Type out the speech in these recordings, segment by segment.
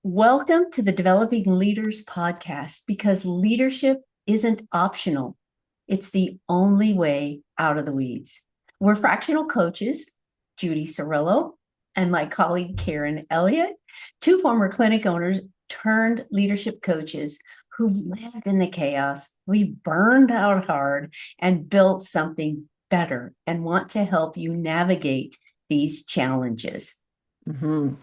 Welcome to the Developing Leaders podcast because leadership isn't optional. It's the only way out of the weeds. We're fractional coaches, Judy Cirullo and my colleague Karen Elliott, two former clinic owners turned leadership coaches who've lived in the chaos. We burned out hard and built something better and want to help you navigate these challenges.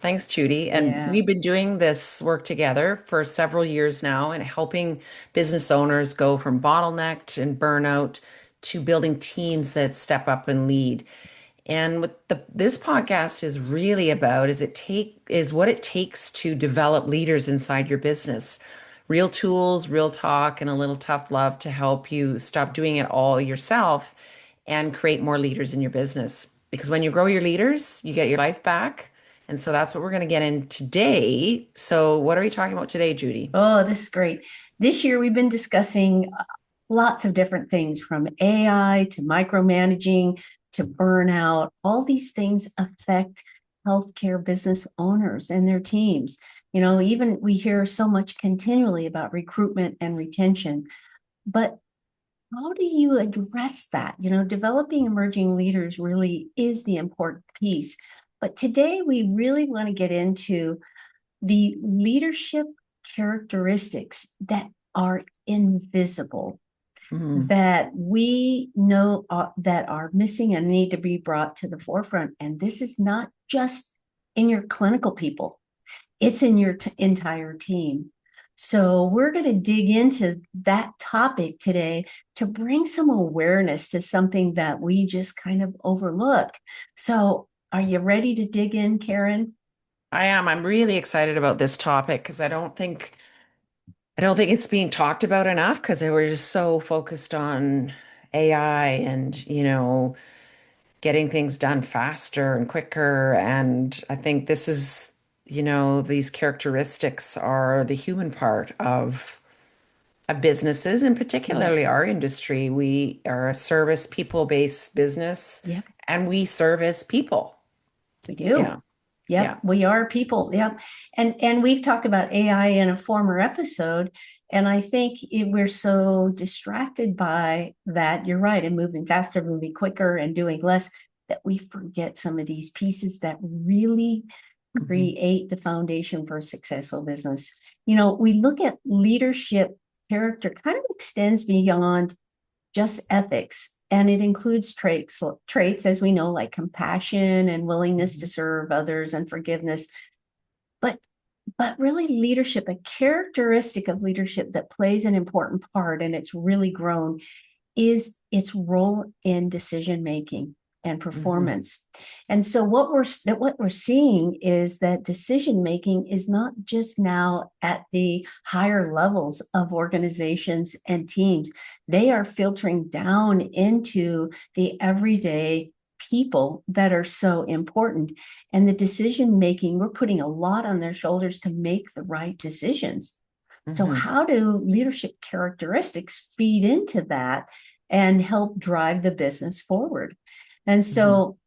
Thanks, Judy. And Yeah. we've been doing this work together for several years now and helping business owners go from bottlenecked and burnout to building teams that step up and lead. And what this podcast is really about is what it takes to develop leaders inside your business. Real tools, real talk, and a little tough love to help you stop doing it all yourself and create more leaders in your business. Because when you grow your leaders, you get your life back. And so that's what we're going to get in today. So, what are we talking about today, Judy? Oh, this is great. This year, we've been discussing lots of different things from AI to micromanaging to burnout. All these things affect healthcare business owners and their teams. Even we hear so much continually about recruitment and retention, but how do you address that? Developing emerging leaders really is the important piece. But today, we really want to get into the leadership characteristics that are invisible, Mhm. that we know that are missing and need to be brought to the forefront. And this is not just in your clinical people, it's in your entire team. So we're going to dig into that topic today to bring some awareness to something that we just kind of overlook. So are you ready to dig in, Karen? I am. I'm really excited about this topic because I don't think it's being talked about enough because we're just so focused on AI and, getting things done faster and quicker. And I think these characteristics are the human part of businesses, and Yeah. particularly our industry. We are a service people-based business Yep, and we service people. we do. Yeah. Yep, Yeah. we are people. Yep. And we've talked about AI in a former episode. And I think we're so distracted by that. You're right. And moving faster, moving quicker, and doing less that we forget some of these pieces that really Mhm. create the foundation for a successful business. We look at leadership character kind of extends beyond just ethics. And it includes traits, as we know, like compassion and willingness to Mhm. serve others and forgiveness. But but really leadership, a characteristic of leadership that plays an important part, and it's really grown, is its role in decision making and Mhm. performance. And so what we're seeing is that decision making is not just now at the higher levels of organizations and teams. They are filtering down into the everyday people that are so important. And the decision making, we're putting a lot on their shoulders to make the right decisions. So, Mhm. how do leadership characteristics feed into that and help drive the business forward? And Mhm. so,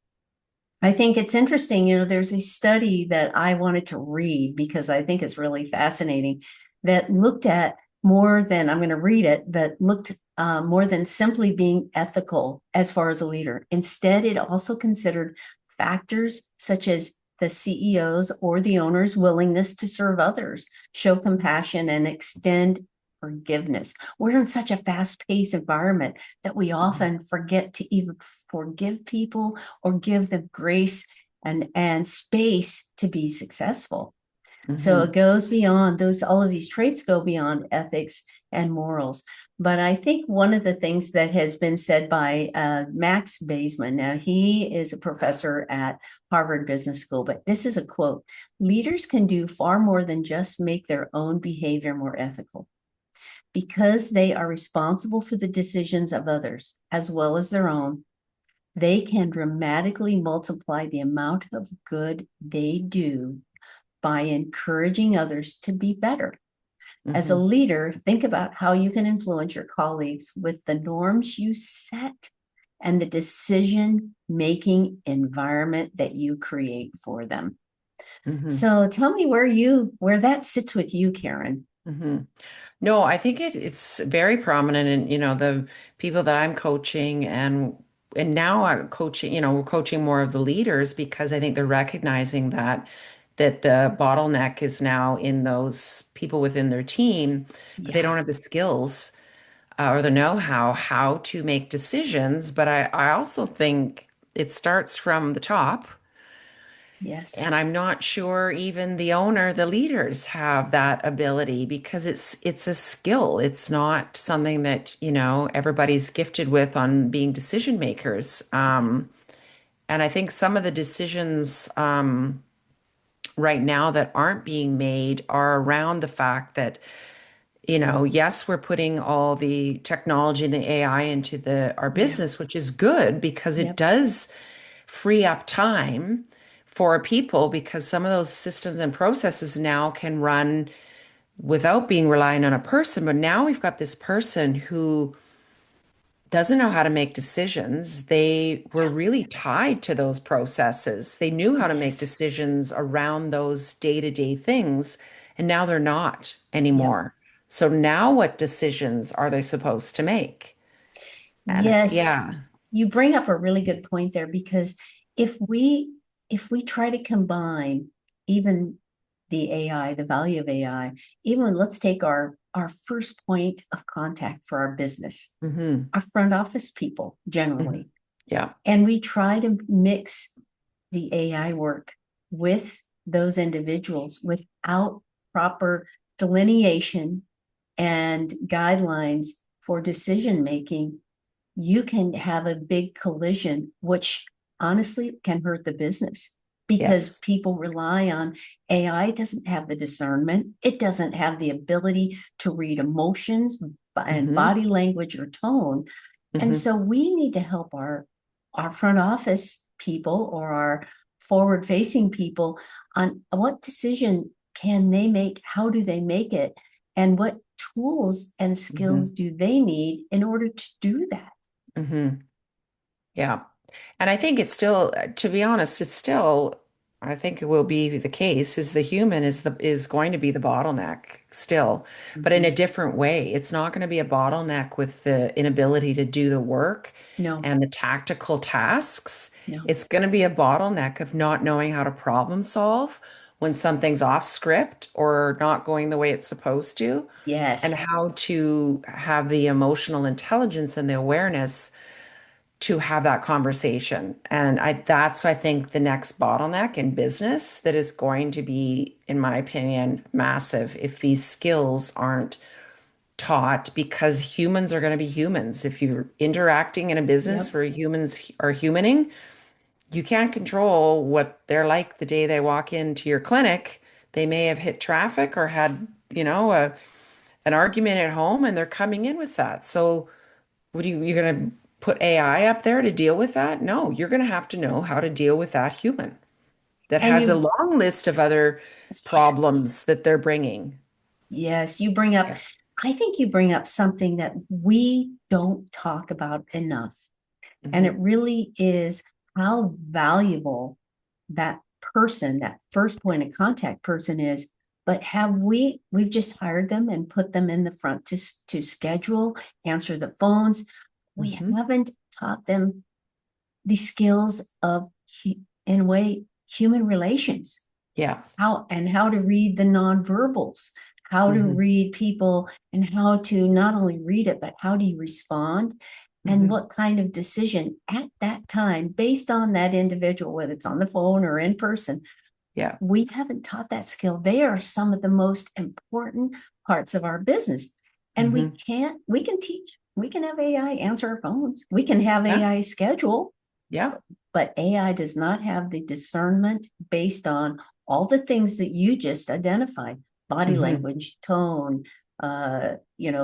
I think it's interesting. There's a study that I wanted to read because I think it's really fascinating that looked at more than, I'm going to read it, but looked more than simply being ethical as far as a leader. Instead, it also considered factors such as the CEO's or the owner's willingness to serve others, show compassion, and extend forgiveness. We're in such a fast paced environment that we Mhm. often forget to even forgive people or give them grace and space to be successful. So it Mhm. goes beyond those, all of these traits go beyond ethics and morals. But I think one of the things that has been said by Max Baseman, now he is a professor at Harvard Business School, but this is a quote: leaders can do far more than just make their own behavior more ethical. Because they are responsible for the decisions of others as well as their own, they can dramatically multiply the amount of good they do by encouraging others to be better. As a Mhm. leader, think about how you can influence your colleagues with the norms you set and the decision making environment that you create for them. Hmm. So tell me where that sits with you, Karen. Hmm. No, I think it's very prominent in, the people that I'm coaching and now I'm coaching, we're coaching more of the leaders because I think they're recognizing that the bottleneck is now in those people within their team, but they don't Yeah. have the skills or the know-how how to make decisions. But I also think it starts from the top. Yes. And I'm not sure even the owner, the leaders have that ability because it's a skill. It's not something that, everybody's gifted with on being decision makers. Yes. And I think some of the decisions right now that aren't being made are around the fact that, yes, we're putting all the technology and the AI into the our Yeah. business, which is good because it Yep. does free up time for people because some of those systems and processes now can run without being reliant on a person. But now we've got this person who doesn't know how to make decisions. They were Yeah. really tied to those processes. They knew how to make Yes. decisions around those day-to-day things, and now they're not Yep. anymore. So now what decisions are they supposed to make? And Yes. yeah. You bring up a really good point there because if we if we try to combine even the AI, the value of AI, even let's take our first point of contact for our business, Hmm. our front office people Hmm. generally, Yeah. and we try to mix the AI work with those individuals without proper delineation and guidelines for decision making, you can have a big collision, which honestly can hurt the business because Yes. people rely on AI. Doesn't have the discernment. It doesn't have the ability to read emotions and Hmm. body language or tone. And Hmm. so we need to help our front office people or our forward facing people on what decision can they make, how do they make it, and what tools and skills Hmm. do they need in order to do that. Hmm. Yeah. And I think it's still, to be honest, it's still, I think it will be the case is the human is going to be the bottleneck still, but in a Mhm. different way. It's not going to be a bottleneck with the inability to do the work No, and the tactical tasks. no. It's going to be a bottleneck of not knowing how to problem solve when something's off script or not going the way it's supposed to, and Yes. how to have the emotional intelligence and the awareness to have that conversation. And that's, I think, the next bottleneck in business that is going to be, in my opinion, massive if these skills aren't taught because humans are going to be humans. If you're interacting in a business Yep. where humans are humaning, you can't control what they're like the day they walk into your clinic. They may have hit traffic or had, an argument at home and they're coming in with that. So what you're going to put AI up there to deal with that? No, you're going to have to know how to deal with that human that And has a you, long list of other yes, problems that they're bringing. yes, you bring up, Yeah. I think you bring up something that we don't talk about enough. And it Hmm. really is how valuable that person, that first point of contact person is. But we've just hired them and put them in the front to schedule, answer the phones. We Hmm. haven't taught them the skills of, in a way, human relations, Yeah. how to read the nonverbals, how to Hmm. read people, and how to not only read it, but how do you respond, and Hmm. what kind of decision at that time, based on that individual, whether it's on the phone or in person. Yeah. We haven't taught that skill. They are some of the most important parts of our business. And Hmm. we can teach, we can have AI answer our phones, we can have Yeah. AI schedule, Yeah. but AI does not have the discernment based on all the things that you just identified: body Hmm. language, tone,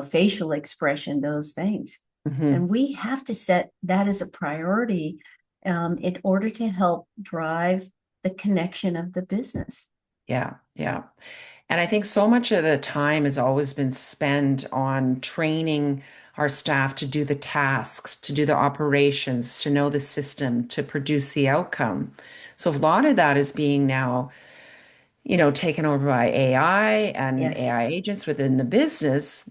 facial expression, those things. Hmm. And we have to set that as a priority in order to help drive the connection of the business. Yeah. Yeah. And I think so much of the time has always been spent on training our staff to do the tasks, to do the operations, to know the system, to produce the outcome. So a lot of that is being now taken over by AI and Yes, AI agents within the business.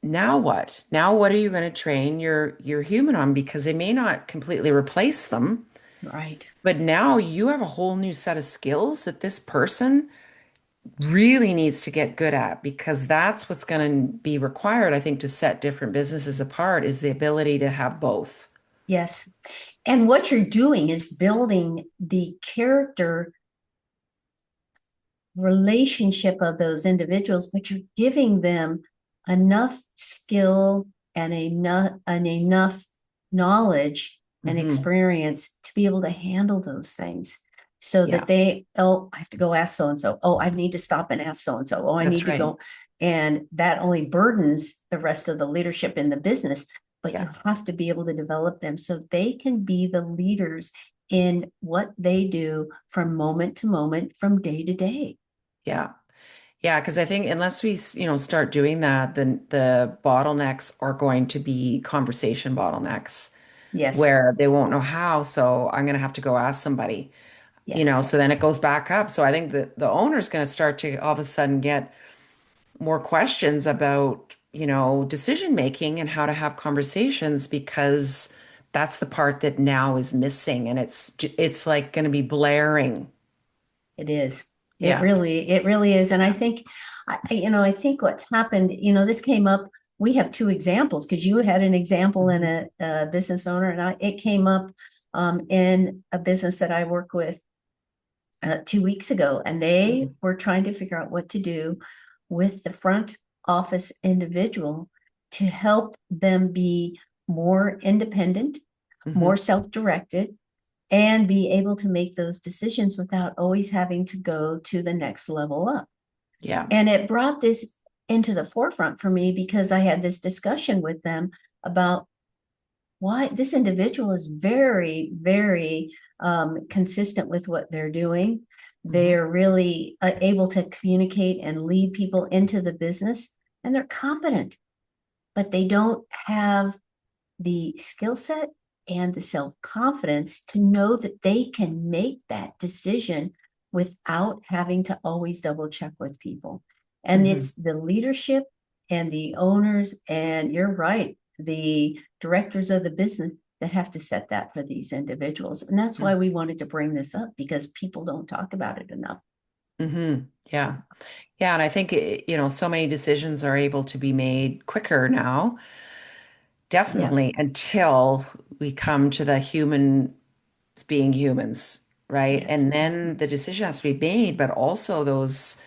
Now what? Now what are you going to train your human on? Because they may not completely replace them, right. but now you have a whole new set of skills that this person really needs to get good at, because that's what's going to be required, I think, to set different businesses apart is the ability to have both. Yes. And what you're doing is building the character relationship of those individuals, but you're giving them enough skill and enough knowledge and Hmm. experience to be able to handle those things so that Yeah, I have to go ask so and so. Oh, I need to stop and ask so and so. Oh, I that's need to right. go. And that only burdens the rest of the leadership in the business, but you Yeah. have to be able to develop them so they can be the leaders in what they do from moment to moment, from day to day. Yeah. Yeah, because I think unless we, start doing that, then the bottlenecks are going to be conversation bottlenecks Yes, where they won't know how. So I'm going to have to go ask somebody, yes, so then it goes back up. So I think the owner's going to start to all of a sudden get more questions about, decision making and how to have conversations, because that's the part that now is missing, and it's like going to be blaring. it is. Yeah. It really is. And I Yeah. think, I think what's happened, this came up. We have two examples because you had an example in Mhm. a business owner, and it came up in a business that I work with 2 weeks ago, and they Mhm. were trying to figure out what to do with the front office individual to help them be more independent, more Mhm. self-directed, and be able to make those decisions without always having to go to the next level up. Yeah. And it brought this into the forefront for me because I had this discussion with them about why this individual is very, very consistent with what they're doing. Mhm. They're really able to communicate and lead people into the business, and they're competent, but they don't have the skill set and the self confidence to know that they can make that decision without having to always double check with people. And Mhm. it's the leadership and the owners, and you're right, the directors of the business that have to set that for these individuals. And that's why we wanted to bring this up because people don't talk about it enough. Mhm. Yeah. Yeah, and I think so many decisions are able to be made quicker now, Yeah. definitely until we come to the humans being humans, right? Yes. And then the decision has to be made, but also those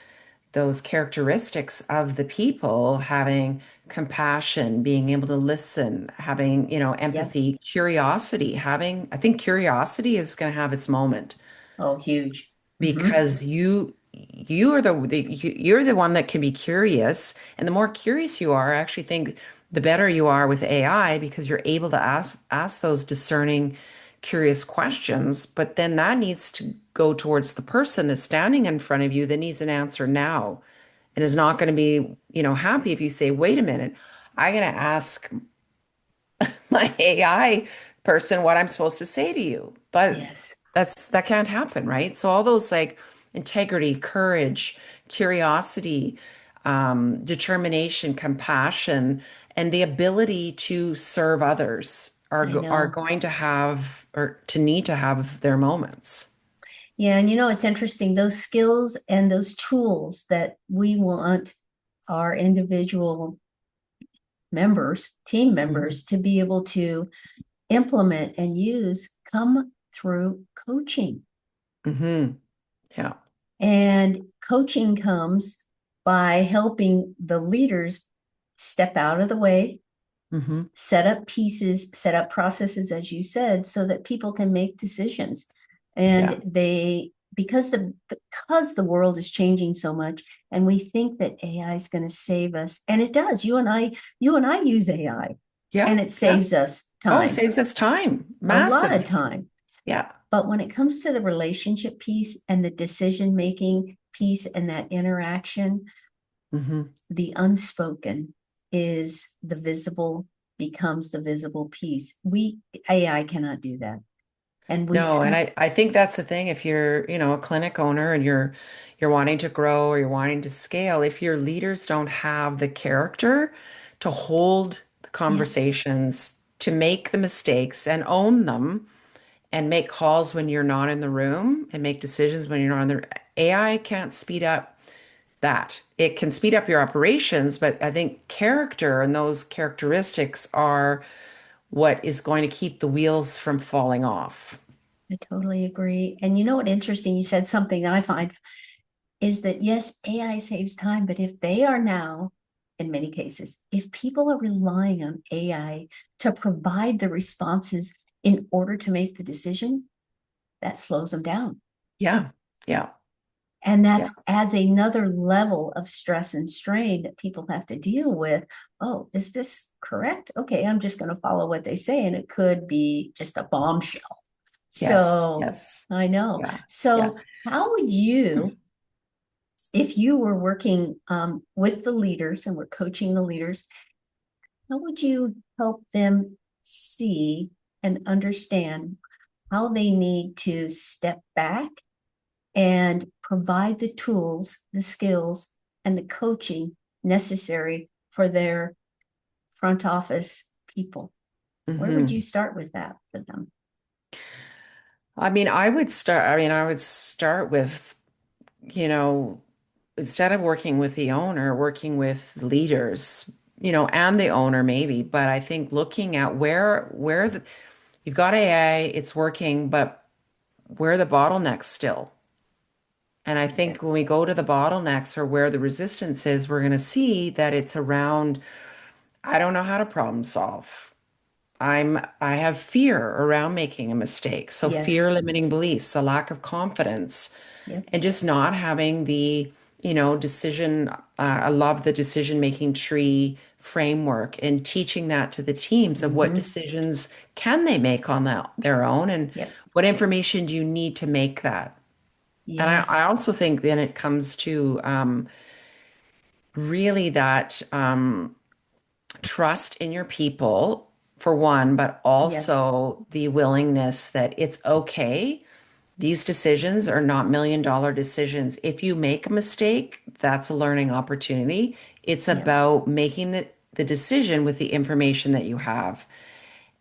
characteristics of the people having compassion, being able to listen, having, Yep. empathy, curiosity, I think curiosity is going to have its moment, Oh, huge. Mm-hmm. because you're the one that can be curious, and the more curious you are, I actually think the better you are with AI, because you're able to ask those discerning, curious questions. But then that needs to go towards the person that's standing in front of you that needs an answer now, and is not Yes. going to be, happy if you say, wait a minute, I'm going to ask my AI person what I'm supposed to say to you. But Yes. that can't happen, right? So all those like integrity, courage, curiosity, determination, compassion, and the ability to serve others I are know. going to have, or to need to have, their moments. Yeah, and it's interesting, those skills and those tools that we want our individual members, team Mhm. members, to be able to implement and use come through coaching. Mhm. Yeah. And coaching comes by helping the leaders step out of the way, Mhm. set up processes, as you said, so that people can make decisions. Yeah. And because the world is changing so much, and we think that AI is going to save us, and it does. You and I use AI, Yeah. and it Yeah. saves us Oh, it time, saves us time. a lot Massive. of time. Yeah. But when it comes to the relationship piece and the decision making piece and that interaction, Hmm. the unspoken is the visible, becomes the visible piece. AI cannot do that. And we No, and have, I think that's the thing. If you're, a clinic owner and you're wanting to grow or you're wanting to scale, if your leaders don't have the character to hold the yes, conversations, to make the mistakes and own them and make calls when you're not in the room and make decisions when you're not in the AI can't speed up that. It can speed up your operations, but I think character and those characteristics are what is going to keep the wheels from falling off. I totally agree. And you know what interesting? You said something I find is that yes, AI saves time, but if they are now, in many cases, if people are relying on AI to provide the responses in order to make the decision, that slows them down. Yeah. Yeah. And Yeah. that's adds another level of stress and strain that people have to deal with. Oh, is this correct? Okay, I'm just going to follow what they say. And it could be just a bombshell. Yes. So Yes. I know. Yeah. Yeah. So, how would you, if you were working with the leaders and were coaching the leaders, how would you help them see and understand how they need to step back and provide the tools, the skills, and the coaching necessary for their front office people? Where would you Hmm. start with that for them? I would start with, you know, instead of working with the owner, working with leaders, and the owner maybe, but I think looking at you've got AI, it's working, but where are the bottlenecks still? And I Yeah. think when we go to the bottlenecks or where the resistance is, we're going to see that it's around, I don't know how to problem solve. I have fear around making a mistake. So fear, Yes. limiting beliefs, a lack of confidence, Yep. and just not having the, decision. I love the decision making tree framework and teaching that to the teams of what Mm-hmm. decisions can they make on their own and Yep. what information do you need to make that. And I Yes. also think then it comes to really that trust in your people for one, but Yep. also the willingness that it's okay. These decisions are not $1 million decisions. If you make a mistake, that's a learning opportunity. It's Yep. about making the decision with the information that you have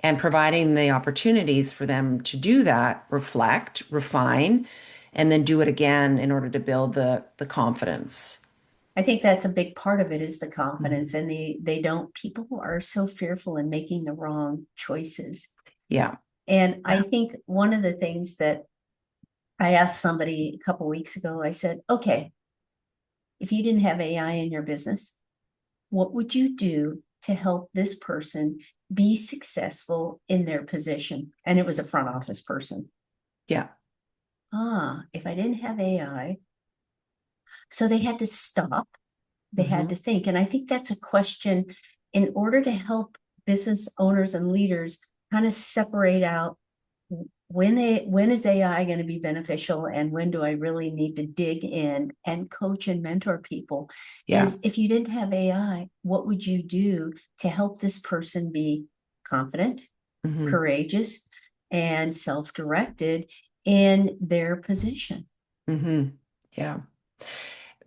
and providing the opportunities for them to do that, reflect, refine, and then do it again in order to build the confidence. I think that's a big part of it is the confidence, Mhm. and they don't. People are so fearful in making the wrong choices, Yeah. and I Yeah. think one of the things that I asked somebody a couple weeks ago, I said, okay, if you didn't have AI in your business, what would you do to help this person be successful in their position? And it was a front office person. Yeah. If I didn't have AI, so they had to stop, they had to Hmm. think. And I think that's a question in order to help business owners and leaders kind of separate out when is AI going to be beneficial and when do I really need to dig in and coach and mentor people Yeah. is if you didn't have AI, what would you do to help this person be confident, Hmm. courageous, and self-directed in their position? Hmm. Yeah.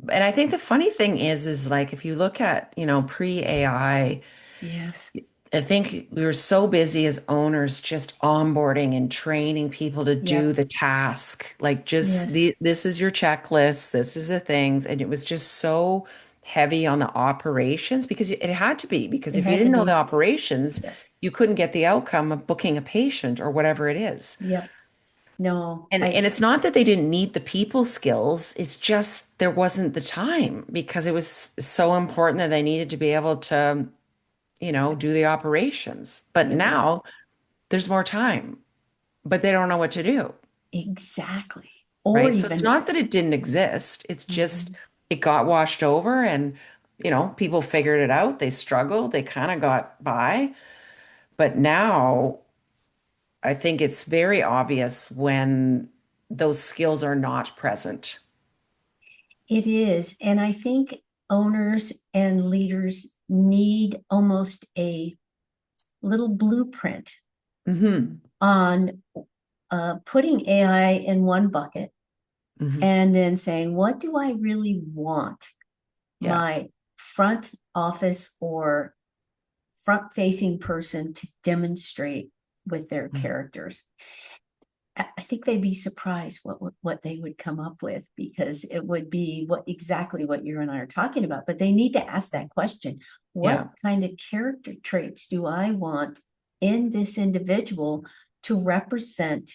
And I think the funny thing is like if you look at, pre-AI, Yes. I think we were so busy as owners just onboarding and training people to do Yep. the task. Like just Yes. this is your checklist, this is the things. And it was just so heavy on the operations because it had to be, because It if you had to didn't know the be. operations, Yep. you couldn't get the outcome of booking a patient or whatever it is. Yep. No, And it's not that they didn't need the people skills, it's just there wasn't the time because it was so important that they needed to be able to, do the operations. But it was now there's more time, but they don't know what to do, exactly. Or right? So it's even, not that it didn't exist, it's just mhm, it got washed over and, people figured it out. They struggled, they kind of got by. But now I think it's very obvious when those skills are not present. it is. And I think owners and leaders need almost a little blueprint Hmm. on putting AI in one bucket Hmm. and then saying, what do I really want Yeah. my front office or front facing person to demonstrate with their Mhm. characters? I think they'd be surprised what they would come up with, because it would be exactly what you and I are talking about. But they need to ask that question: what Yeah. kind of character traits do I want in this individual to represent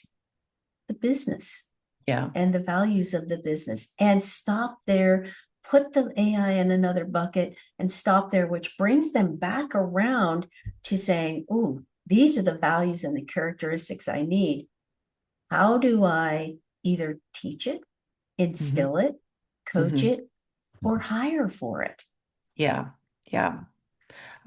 the business Yeah. and the values of the business? And stop there, put the AI in another bucket and stop there, which brings them back around to saying, oh, these are the values and the characteristics I need. How do I either teach it, Hmm. instill it, coach Hmm. it, or hire for it? Yeah. Yeah.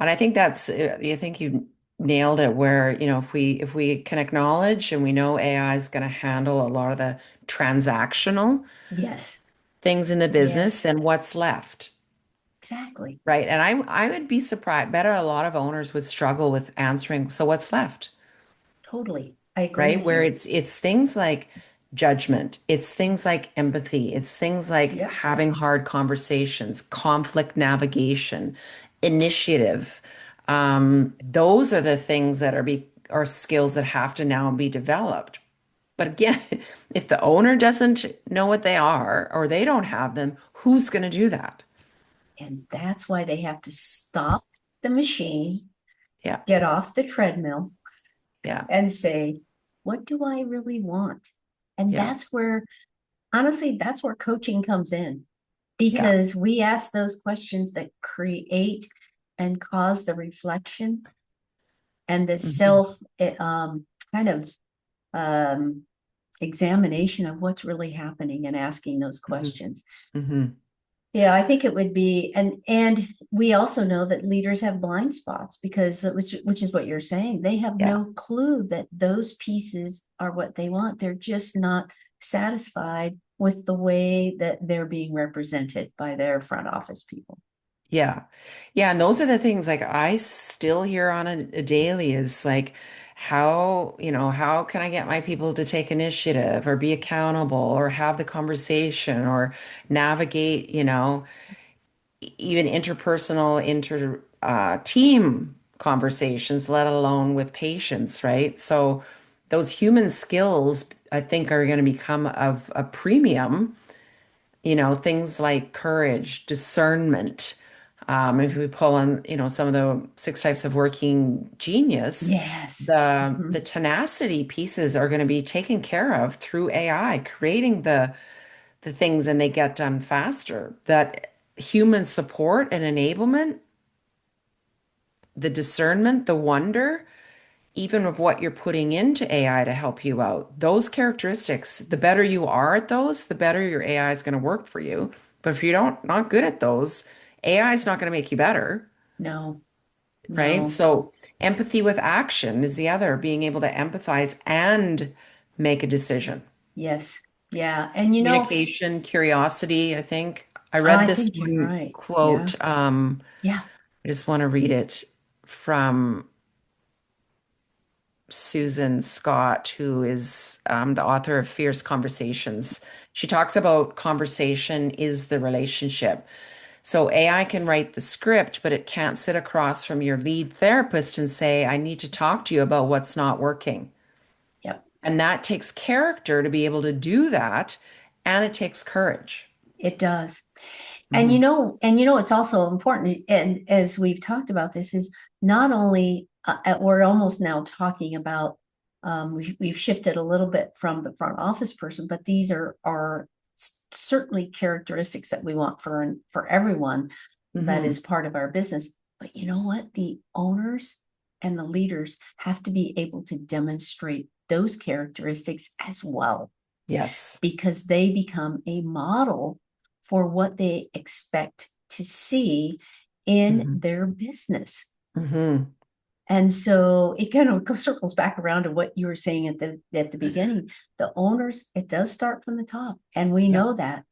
And I think I think you nailed it where, if we can acknowledge and we know AI is going to handle a lot of the transactional Yes, things in the business, yes, then what's left? exactly. Right. And I would be surprised. Better a lot of owners would struggle with answering, so what's left? Totally. I agree Right? with Where you. it's things like judgment, it's things like empathy, it's things like Yep. having hard conversations, conflict navigation, initiative. Those are the things that are skills that have to now be developed. But again, if the owner doesn't know what they are or they don't have them, who's going to do that? And that's why they have to stop the machine, Yeah. get off the treadmill, Yeah. and say, what do I really want? And Yeah. that's where, honestly, that's where coaching comes in, Yeah. because we ask those questions that create and cause the reflection and the Hmm. self kind of um, examination of what's really happening and asking those Hmm. questions. Hmm. Yeah, I think it would be, and we also know that leaders have blind spots, because which is what you're saying. They have Yeah. no clue that those pieces are what they want. They're just not satisfied with the way that they're being represented by their front office people. Yeah. Yeah. And those are the things like I still hear on a daily is like, how can I get my people to take initiative or be accountable or have the conversation or navigate, even interpersonal, team conversations, let alone with patients, right? So those human skills, I think, are going to become of a premium, things like courage, discernment. If we pull on, some of the six types of working genius, Yes. the Mhm. tenacity pieces are going to be taken care of through AI, creating the things and they get done faster. That human support and enablement, the discernment, the wonder, even of what you're putting into AI to help you out. Those characteristics, the better you are at those, the better your AI is going to work for you. But if you don't not good at those, AI is not going to make you better, No, right? no. So empathy with action is the other, being able to empathize and make a decision. Yes. Yeah. And Communication, curiosity, I think. I read I this think you're one right. Yeah. quote. Yeah. I just want to read it from Susan Scott, who is the author of Fierce Conversations. She talks about conversation is the relationship. So AI can Yes. write the script, but it can't sit across from your lead therapist and say, I need to talk to you about what's not working. Yep. And that takes character to be able to do that. And it takes courage. It does. Hmm. It's also important, and as we've talked about this, is not only we're almost now talking about, we've shifted a little bit from the front office person, but these are certainly characteristics that we want for everyone that Hmm. is part of our business. But you know what? The owners and the leaders have to be able to demonstrate those characteristics as well, Yes. because they become a model for what they expect to see in Hmm. their business. Hmm. And so it kind of circles back around to what you were saying at the beginning. The owners, it does start from the top. And we Yeah. know that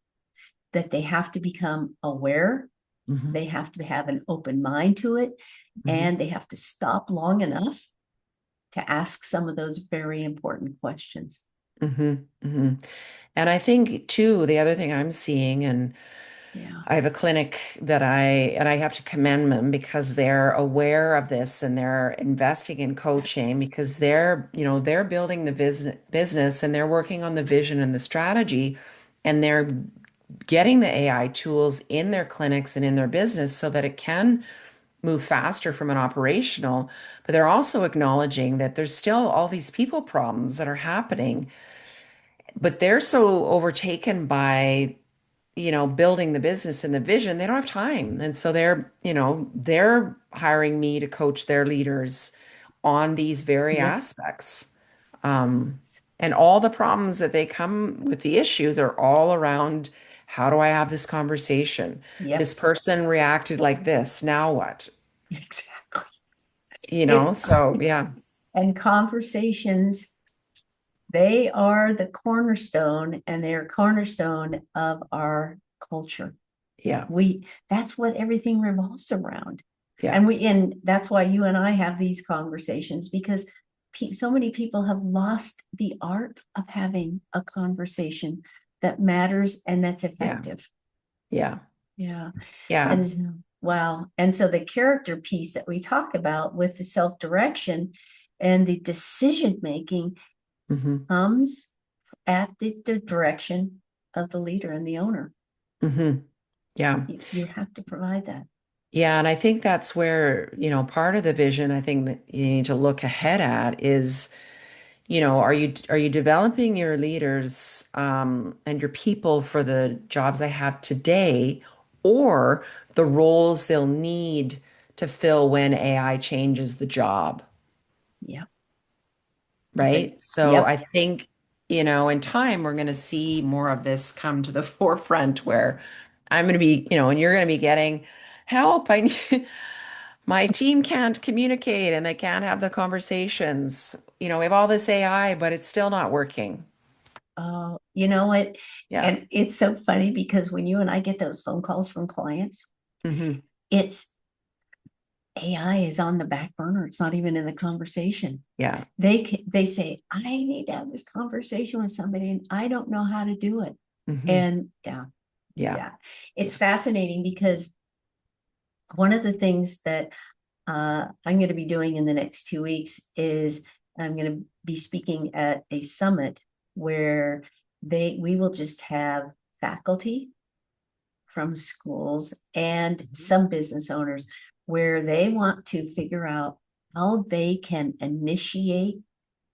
they have to become aware, Hmm. they have to have an open mind to it, Hmm. and they have to stop long enough to ask some of those very important questions. hmm hmm And I think too, the other thing I'm seeing, and Yeah. I have a clinic and I have to commend them because they're aware of this and they're investing in coaching because they're building the business and they're working on the vision and the strategy and they're getting the AI tools in their clinics and in their business so that it can move faster from an operational, but they're also acknowledging that there's still all these people problems that are happening, but they're so overtaken by building the business and the vision, they don't have time. And so they're hiring me to coach their leaders on these very Yep. aspects. And all the problems that they come with the issues are all around how do I have this conversation? Yep. This person reacted like this. Now what? Exactly. It So yeah, and conversations, they are the cornerstone and they're cornerstone of our culture. yeah, That's what everything revolves around. yeah, And that's why you and I have these conversations because so many people have lost the art of having a conversation that matters and that's yeah, effective. yeah, Yeah. yeah. And wow. And so the character piece that we talk about with the self-direction and the decision making hmm comes at the direction of the leader and the owner. hmm Yeah. You have to provide that. Yeah, and I think that's where, part of the vision I think that you need to look ahead at is, are you developing your leaders and your people for the jobs they have today or the roles they'll need to fill when AI changes the job, Yeah. That's a right? So yep. I think, in time we're going to see more of this come to the forefront where I'm going to be, and you're going to be getting help. I need my team can't communicate and they can't have the conversations. We have all this AI, but it's still not working. You know what? Yeah. And it's so funny because when you and I get those phone calls from clients, hmm it's AI is on the back burner. It's not even in the conversation. Yeah. They say, I need to have this conversation with somebody and I don't know how to do it. hmm And yeah, Yeah. yeah. It's Yeah. fascinating because one of the things that I'm going to be doing in the next 2 weeks is I'm going to be speaking at a summit where we will just have faculty from schools and some business owners where they want to figure out how they can initiate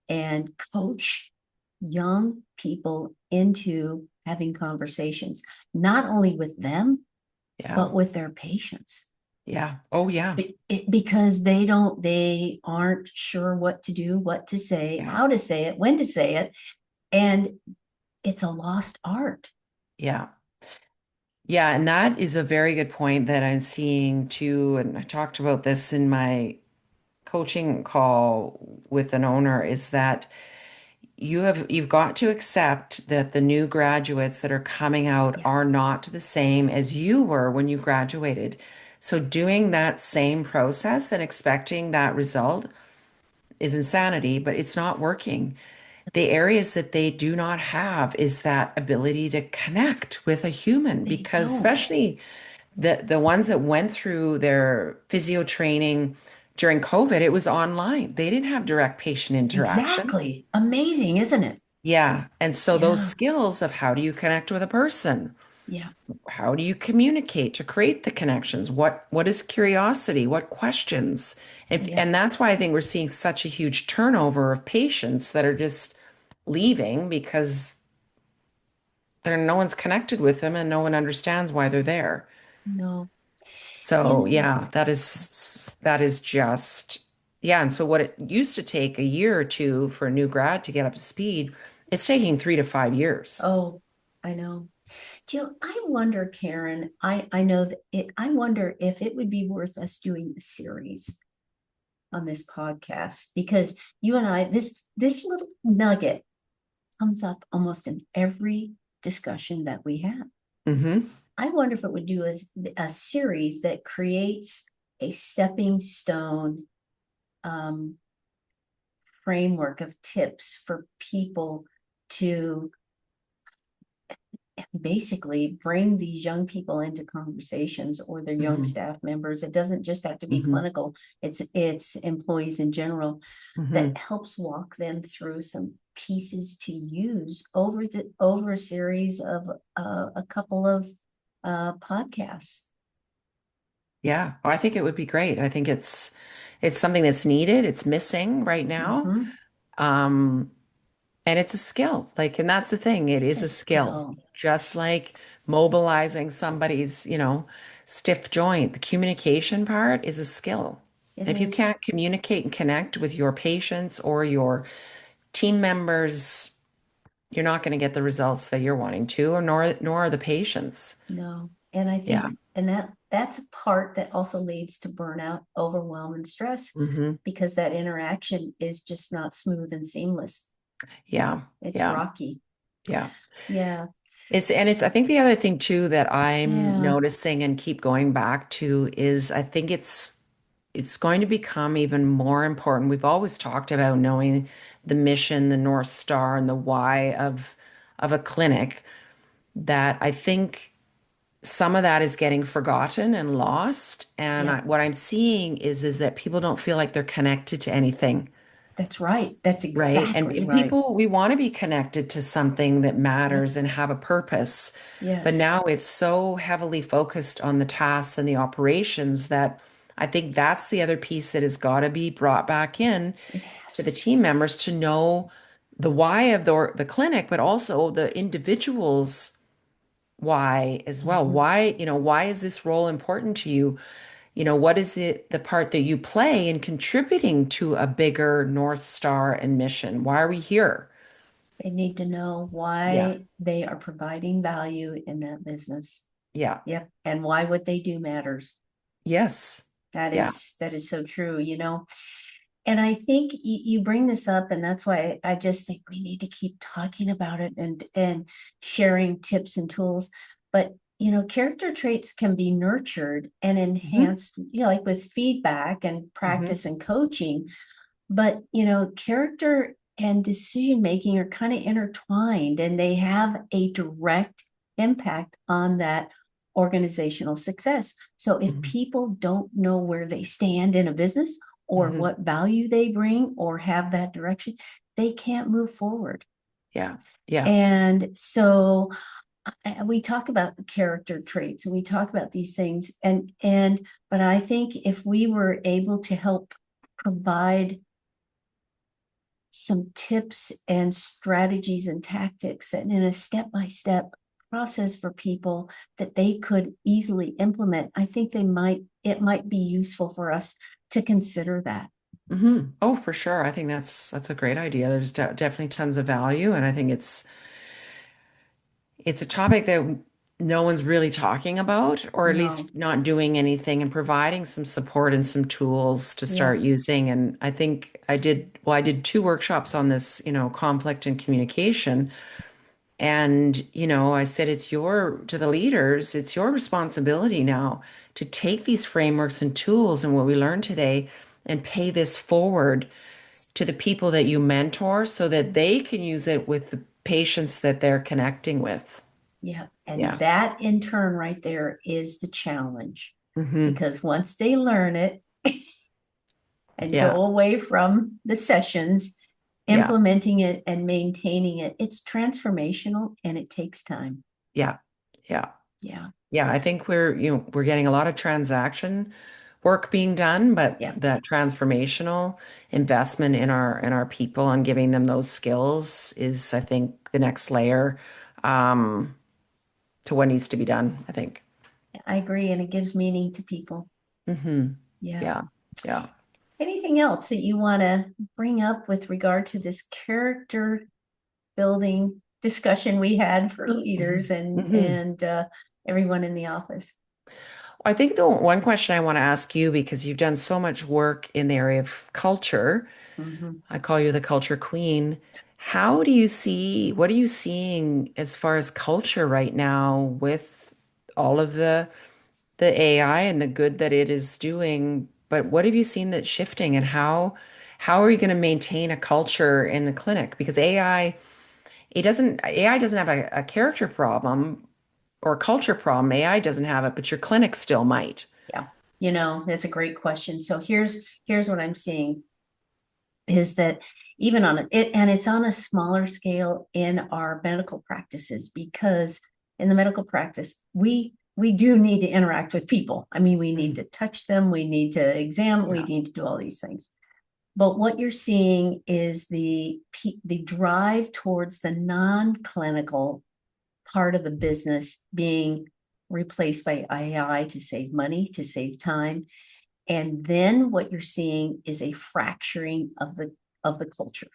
and coach young people into having conversations, not only with them, Yeah. but with their patients. Yeah. Oh, yeah. Because they aren't sure what to do, what to say, Yeah. how to say it, when to say it. And it's a lost art. Yeah. Yeah. And that is a very good point that I'm seeing too. And I talked about this in my coaching call with an owner is that you've got to accept that the new graduates that are coming out Yeah. are not the same as you were when you graduated. So doing that same process and expecting that result is insanity, but it's not working. The areas that they do not have is that ability to connect with a human They because don't. especially the ones that went through their physio training during COVID, it was online. They didn't have direct patient interaction. Exactly. Amazing, isn't it? Yeah. And so those Yeah. skills of how do you connect with a person? Yeah. How do you communicate to create the connections? What is curiosity? What questions? Yeah. And that's why I think we're seeing such a huge turnover of patients that are just leaving because no one's connected with them and no one understands why they're there. No. So In yeah, that is just yeah. And so what it used to take a year or two for a new grad to get up to speed, it's taking 3 to 5 years. oh, I know. Jill, I wonder, Karen, I know that I wonder if it would be worth us doing a series on this podcast because you and I, this little nugget comes up almost in every discussion that we have. hmm I wonder if it would do a series that creates a stepping stone um, framework of tips for people to basically bring these young people into conversations or their young Hmm. staff members. It doesn't just have to be Hmm. clinical, it's employees in general that Hmm. helps walk them through some pieces to use over a series of a couple of podcasts. Yeah, I think it would be great. I think it's something that's needed. It's missing right now. Mm-hmm. Um, and it's a skill. Like, and that's the thing. It It's is a a skill. skill. Just like mobilizing somebody's, stiff joint. The communication part is a skill. It And if you is. can't communicate and connect with your patients or your team members, you're not going to get the results that you're wanting to, or nor are the patients. No. And I Yeah. think, and that's a part that also leads to burnout, overwhelm, and stress Hmm. because that interaction is just not smooth and seamless. Yeah. It's Yeah. rocky. Yeah. Yeah. And I think the other thing too that I'm Yeah. noticing and keep going back to is I think it's going to become even more important. We've always talked about knowing the mission, the North Star, and the why of a clinic, that I think some of that is getting forgotten and lost. And Yep. what I'm seeing is that people don't feel like they're connected to anything. That's right. That's Right. And, exactly and right. people, we want to be connected to something that Yep. matters and have a purpose. But Yes. now it's so heavily focused on the tasks and the operations that I think that's the other piece that has got to be brought back in It to has the to. team members to know the why of the clinic, but also the individual's why as well. Mhm. Why is this role important to you? What is the part that you play in contributing to a bigger North Star and mission? Why are we here? They need to know Yeah. why they are providing value in that business. Yeah. Yep. And why what they do matters. Yes. Yeah. That is so true, you know. And I think you bring this up, and that's why I just think we need to keep talking about it and sharing tips and tools. But character traits can be nurtured and Hmm. enhanced, like with feedback and Hmm. practice and coaching. But character and decision making are kind of intertwined, and they have a direct impact on that organizational success. So if Hmm. people don't know where they stand in a business or Hmm. what value they bring or have that direction, they can't move forward. Yeah. Yeah. And so we talk about the character traits and we talk about these things but I think if we were able to help provide some tips and strategies and tactics that in a step-by-step process for people that they could easily implement, I think it might be useful for us to consider that. Oh, for sure. I think that's a great idea. There's definitely tons of value, and I think it's a topic that no one's really talking about, or at No. least not doing anything and providing some support and some tools to Yeah. start using. And I think I did two workshops on this, conflict and communication. And, I said, to the leaders, it's your responsibility now to take these frameworks and tools and what we learned today and pay this forward to the people that you mentor so that they can use it with the patients that they're connecting with. Yeah. And Yeah. that in turn right there is the challenge Hmm. because once they learn it and Yeah. go away from the sessions, Yeah. implementing it and maintaining it, it's transformational and it takes time. Yeah. Yeah. Yeah. Yeah. I think we're getting a lot of transaction work being done, but Yeah. that transformational investment in our people and giving them those skills is, I think, the next layer um, to what needs to be done, I think. I agree. And it gives meaning to people. Hmm. Yeah. Yeah. Yeah. Anything else that you want to bring up with regard to this character building discussion we had for Hmm. leaders Hmm. and everyone in the office? I think the one question I want to ask you, because you've done so much work in the area of culture, Mhm. I call you the culture queen. What are you seeing as far as culture right now with all of the AI and the good that it is doing? But what have you seen that's shifting, and how are you going to maintain a culture in the clinic? Because AI doesn't have a character problem or a culture problem. AI doesn't have it, but your clinic still might. Yeah. That's a great question. So here's what I'm seeing is that even on it, and it's on a smaller scale in our medical practices, because in the medical practice, we do need to interact with people. I mean, we need to touch them, we need to examine, we Yeah. need to do all these things. But what you're seeing is the drive towards the non-clinical part of the business being replaced by AI to save money, to save time. And then what you're seeing is a fracturing of the culture.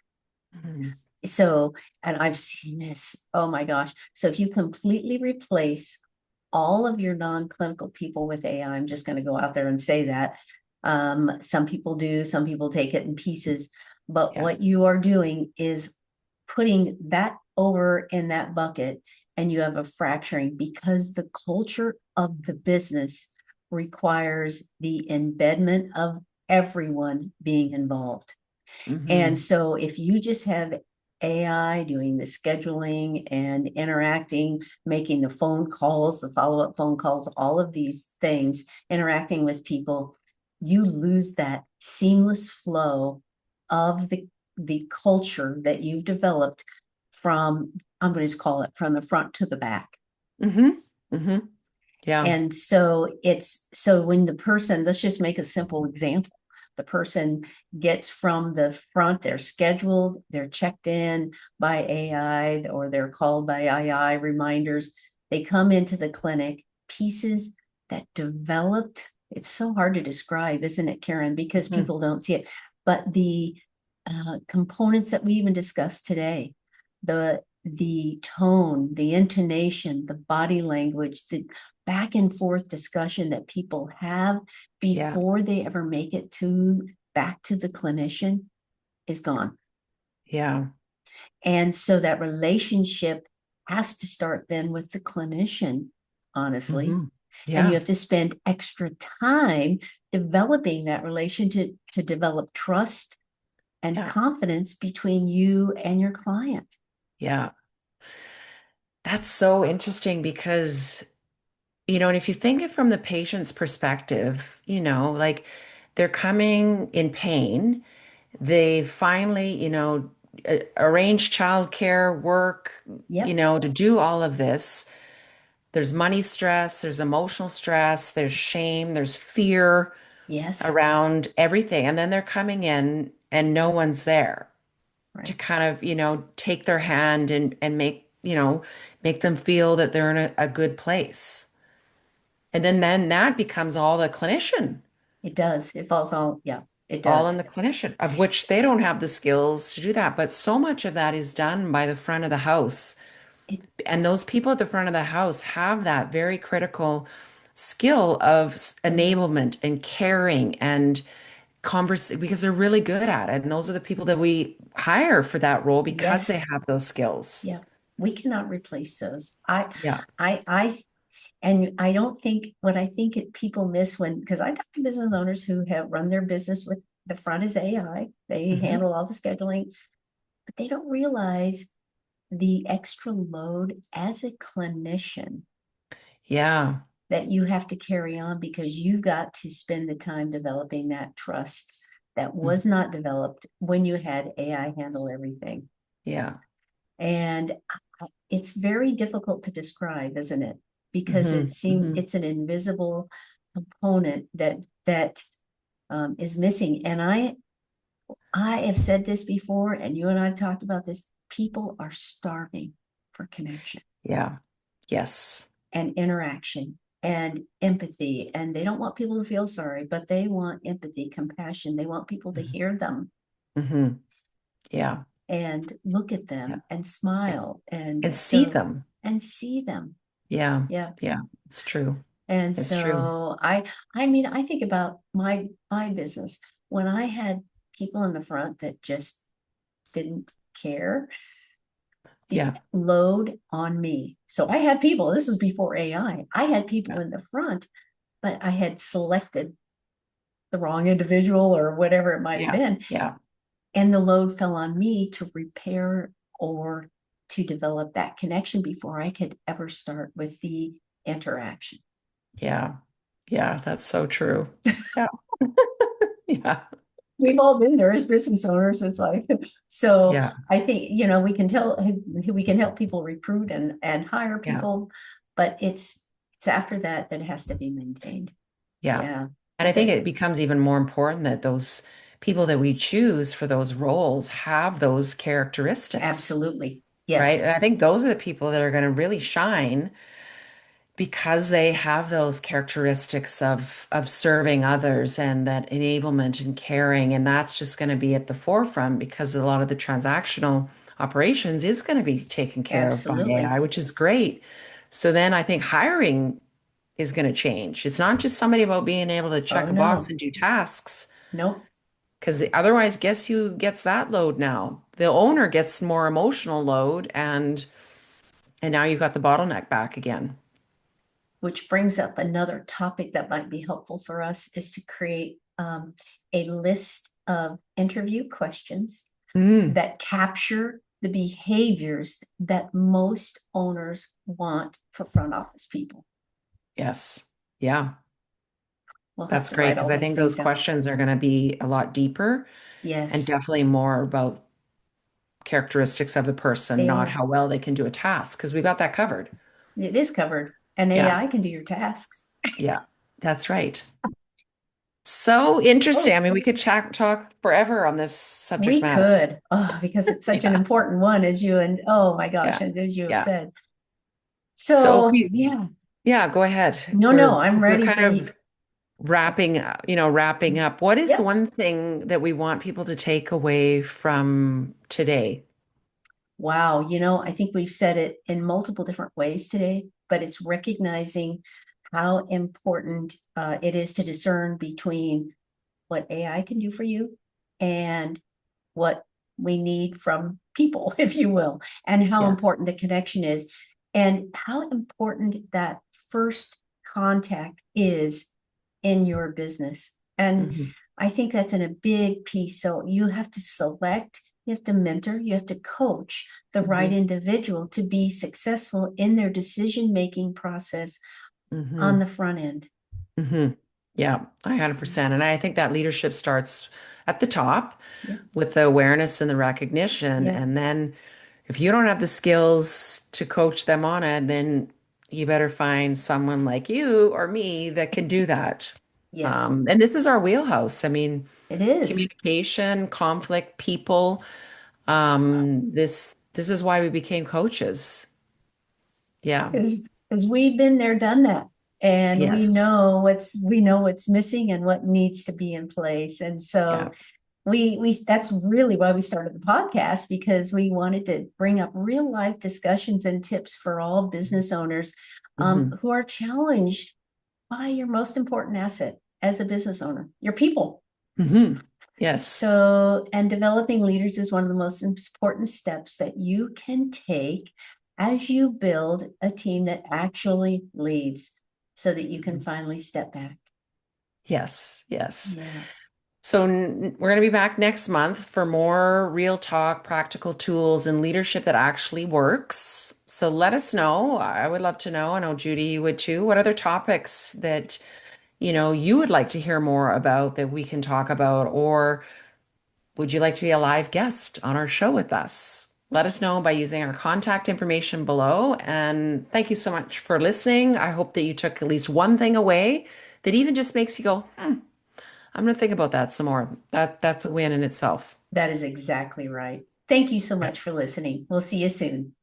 Mhm. So, and I've seen this, oh my gosh. So if you completely replace all of your non-clinical people with AI, I'm just going to go out there and say that. Some people do, some people take it in pieces, but Yeah. what you are doing is putting that over in that bucket, and you have a fracturing because the culture of the business requires the embedment of everyone being involved. And Hmm. so if you just have AI doing the scheduling and interacting, making the phone calls, the follow-up phone calls, all of these things, interacting with people, you lose that seamless flow of the culture that you've developed from, I'm going to just call it from the front to the back. Hmm. Hmm. Yeah. And so so when the person, let's just make a simple example. The person gets from the front, they're scheduled, they're checked in by AI, or they're called by AI reminders. They come into the clinic, pieces that developed. It's so hard to describe, isn't it, Karen? Because Mhm. people don't see it. But the components that we even discussed today, the tone, the intonation, the body language, the back and forth discussion that people have Yeah. before they ever make it to back to the clinician is gone. Yeah. And so that relationship has to start then with the clinician, honestly. Hmm. And you Yeah. have to spend extra time developing that relation to develop trust and Yeah. confidence between you and your client. Yeah. That's so interesting because, and if you think it from the patient's perspective, like they're coming in pain, they finally, arrange childcare, work, Yep. to do all of this. There's money stress, there's emotional stress, there's shame, there's fear Yes. around everything. And then they're coming in and no one's there to Right. kind of, take their hand and make them feel that they're in a good place. And then that becomes all the clinician, It does. It falls all, yeah, it all in does. the clinician, of which they don't have the skills to do that. But so much of that is done by the front of the house. It, And those people at the front of the house have that very critical skill of enablement and caring and converse because they're really good at it. And those are the people that we hire for that role because they yes. have those skills. Yeah. We cannot replace those. Yeah. I, and I don't think what I think people miss when, because I talk to business owners who have run their business with the front is AI, they Hmm. handle all the scheduling, but they don't realize the extra load as a clinician Yeah. that you have to carry on because you've got to spend the time developing that trust that Mhm. was not developed when you had AI handle everything. Yeah. And it's very difficult to describe, isn't it? Because Hmm. it seems Hmm. it's an invisible component that is missing. And I have said this before, and you and I have talked about this. People are starving for connection Yeah. Yes. and interaction and empathy. And they don't want people to feel sorry, but they want empathy, compassion. They want people to hear them Hmm. Yeah. and look at Yeah. them and Yeah. smile. And And see so, them. and see them. Yeah. Yeah. Yeah. It's true. And It's true. so I mean, I think about my business when I had people in the front that just didn't care, the Yeah. load on me. So I had people, this was before AI. I had people Yeah. in the front, but I had selected the wrong individual or whatever it might have Yeah. been. Yeah. And the load fell on me to repair or to develop that connection before I could ever start with the interaction. Yeah. Yeah, that's so true. Yeah. Yeah. We've all been there as business owners. It's like, so Yeah. I think, we can help people recruit and hire Yeah. people, but it's after that that it has to be maintained. Yeah. Yeah. And I So think it becomes even more important that those people that we choose for those roles have those characteristics, absolutely. right? Yes, And I think those are the people that are going to really shine because they have those characteristics of serving others and that enablement and caring. And that's just going to be at the forefront because a lot of the transactional operations is going to be taken care of by absolutely. AI, which is great. So then I think hiring is going to change. It's not just somebody about being able to Oh, check a box no. and do tasks, Nope. because otherwise, guess who gets that load now? The owner gets more emotional load, and now you've got the bottleneck back again. Which brings up another topic that might be helpful for us is to create a list of interview questions Mm, that capture the behaviors that most owners want for front office people. yes. Yeah. We'll have That's to great write because all I these think things those down. questions are going to be a lot deeper and Yes, definitely more about characteristics of the person, they not are. how well they can do a task, because we got that covered. It is covered, and Yeah. AI can do your tasks. Yeah. That's right. So interesting. Oh, I mean, we could talk forever on this subject we matter. could, oh, because it's such an Yeah. important one, as you and oh my gosh, Yeah. and as you have Yeah. said. So So yeah, yeah, go ahead. no, I'm We're ready kind for you. of wrapping up. What is Yep. one thing that we want people to take away from today? Wow, I think we've said it in multiple different ways today, but it's recognizing how important it is to discern between what AI can do for you and what we need from people, if you will, and how Yes. important the connection is, and how important that first contact is in your business. And Hmm. I think that's in a big piece. So you have to select, you have to mentor, you have to coach the right Hmm. individual to be successful in their decision-making process on Hmm. the front end. Hmm. Yeah, 100%. And I think that leadership starts at the top Yeah, with the awareness and the recognition. yeah, And then if you don't have the skills to coach them on it, then you better find someone like you or me that can do that. yes, And this is our wheelhouse. I mean, it is. communication, conflict, people. This is why we became coaches. Yeah. Because we've been there, done that. And Yes. we know what's missing and what needs to be in place. And Yeah. so we that's really why we started the podcast, because we wanted to bring up real life discussions and tips for all business owners Hmm. who are challenged by your most important asset as a business owner, your people. Hmm. Yes. So, and developing leaders is one of the most important steps that you can take as you build a team that actually leads so that you can finally step back. Yes. Yes. Yeah. So we're going to be back next month for more real talk, practical tools, and leadership that actually works. So let us know. I would love to know. I know Judy, you would too. What other topics that you would like to hear more about that we can talk about, or would you like to be a live guest on our show with us? Let us know by using our contact information below. And thank you so much for listening. I hope that you took at least one thing away that even just makes you go, I'm going to think about that some more. That's a win in itself. That is exactly right. Thank you so much for listening. We'll see you soon.